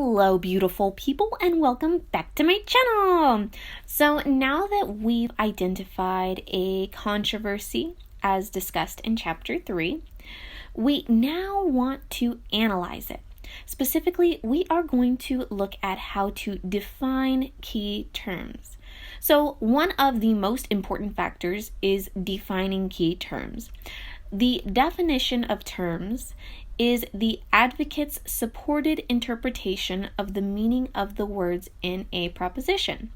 Hello, beautiful people, and welcome back to my channel. So now that we've identified a controversy as discussed in chapter 3, we now want to analyze it. Specifically, we are going to look at how to define key terms. So one of the most important factors is defining key terms. The definition of terms is the advocate's supported interpretation of the meaning of the words in a proposition.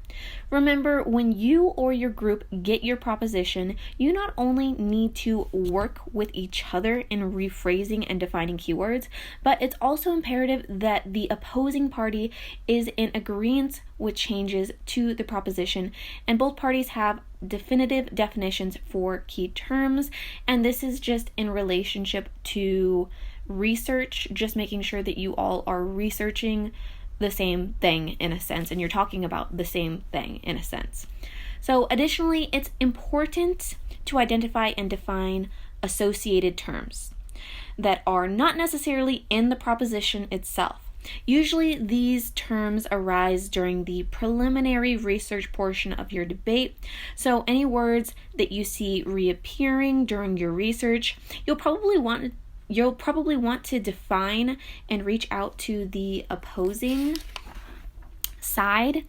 Remember, when you or your group get your proposition, you not only need to work with each other in rephrasing and defining keywords, but it's also imperative that the opposing party is in agreement with changes to the proposition, and both parties have definitive definitions for key terms, and this is just in relationship to research, just making sure that you all are researching the same thing in a sense, and you're talking about the same thing in a sense. So additionally, it's important to identify and define associated terms that are not necessarily in the proposition itself. Usually these terms arise during the preliminary research portion of your debate. So any words that you see reappearing during your research, you'll probably want to define and reach out to the opposing side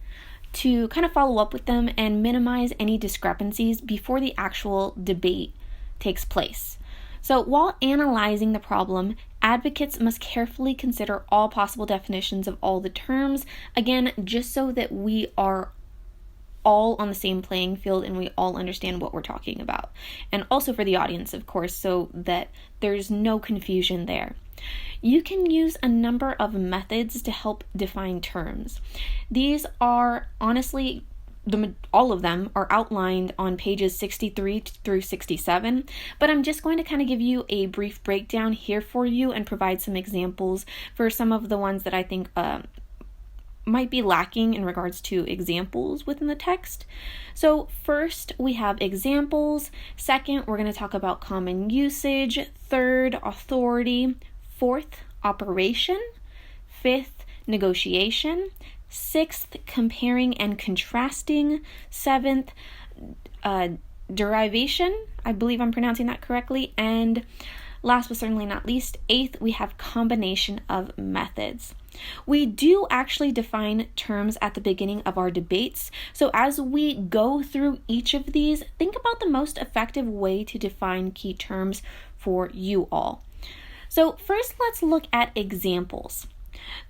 to kind of follow up with them and minimize any discrepancies before the actual debate takes place. So while analyzing the problem, advocates must carefully consider all possible definitions of all the terms, again, just so that we are all on the same playing field and we all understand what we're talking about. And also for the audience, of course, so that there's no confusion there. You can use a number of methods to help define terms. These are honestly, all of them are outlined on pages 63 through 67, but I'm just going to kind of give you a brief breakdown here for you and provide some examples for some of the ones that I think might be lacking in regards to examples within the text. So first, we have examples. Second, we're going to talk about common usage. Third, authority. Fourth, operation. Fifth, negotiation. Sixth, comparing and contrasting. Seventh, derivation. I believe I'm pronouncing that correctly. And last but certainly not least, eighth, we have combination of methods. We do actually define terms at the beginning of our debates. So as we go through each of these, think about the most effective way to define key terms for you all. So first, let's look at examples.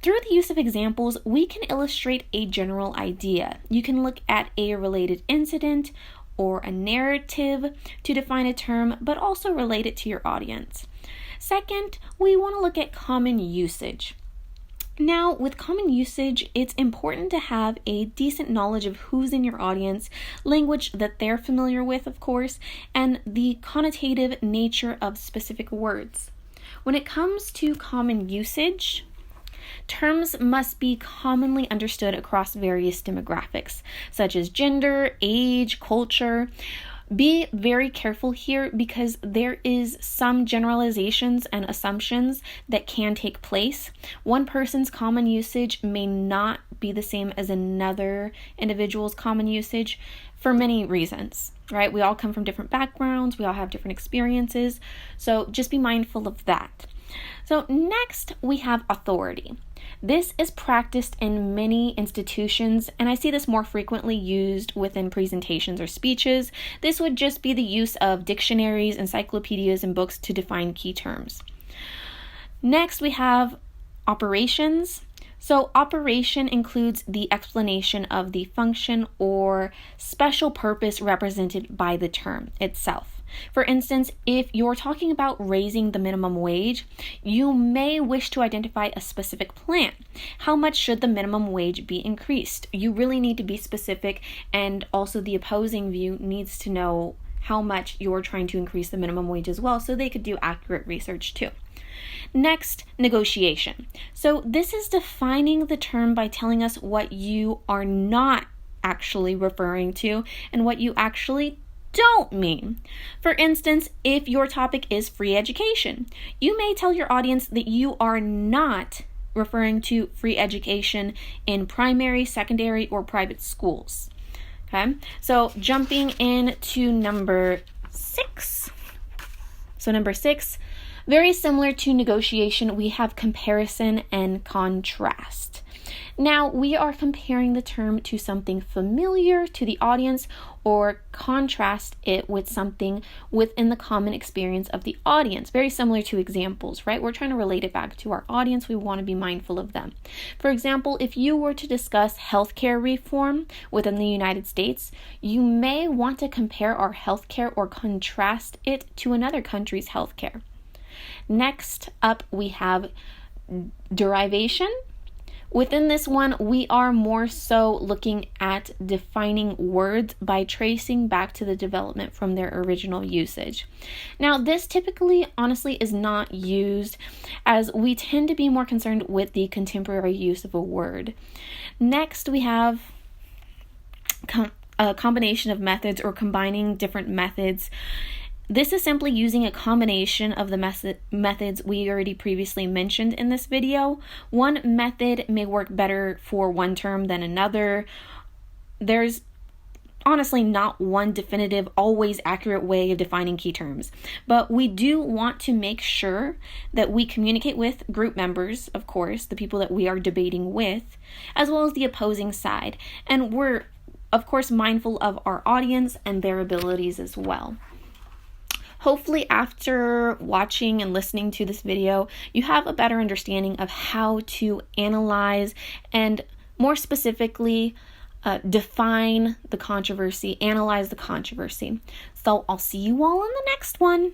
Through the use of examples, we can illustrate a general idea. You can look at a related incident or a narrative to define a term, but also relate it to your audience. Second, we want to look at common usage. Now, with common usage, it's important to have a decent knowledge of who's in your audience, language that they're familiar with, of course, and the connotative nature of specific words. When it comes to common usage, terms must be commonly understood across various demographics, such as gender, age, culture. Be very careful here because there is some generalizations and assumptions that can take place. One person's common usage may not be the same as another individual's common usage for many reasons, right? We all come from different backgrounds, we all have different experiences, so just be mindful of that. So next, we have authority. This is practiced in many institutions, and I see this more frequently used within presentations or speeches. This would just be the use of dictionaries, encyclopedias, and books to define key terms. Next, we have operations. So operation includes the explanation of the function or special purpose represented by the term itself. For instance, if you're talking about raising the minimum wage, you may wish to identify a specific plan. How much should the minimum wage be increased? You really need to be specific, and also the opposing view needs to know how much you're trying to increase the minimum wage as well, so they could do accurate research too. Next, negotiation. So this is defining the term by telling us what you are not actually referring to and what you actually don't mean. For instance, if your topic is free education, you may tell your audience that you are not referring to free education in primary, secondary, or private schools. Okay, so jumping into number 6. So number 6, very similar to negotiation, we have comparison and contrast. Now, we are comparing the term to something familiar to the audience or contrast it with something within the common experience of the audience. Very similar to examples, right? We're trying to relate it back to our audience. We want to be mindful of them. For example, if you were to discuss healthcare reform within the United States, you may want to compare our healthcare or contrast it to another country's healthcare. Next up, we have derivation. Within this one, we are more so looking at defining words by tracing back to the development from their original usage. Now, this typically, honestly, is not used, as we tend to be more concerned with the contemporary use of a word. Next, we have a combination of methods or combining different methods. This is simply using a combination of the methods we already previously mentioned in this video. One method may work better for one term than another. There's honestly not one definitive, always accurate way of defining key terms, but we do want to make sure that we communicate with group members, of course, the people that we are debating with, as well as the opposing side. And we're, of course, mindful of our audience and their abilities as well. Hopefully, after watching and listening to this video, you have a better understanding of how to analyze and more specifically define the controversy, analyze the controversy. So I'll see you all in the next one.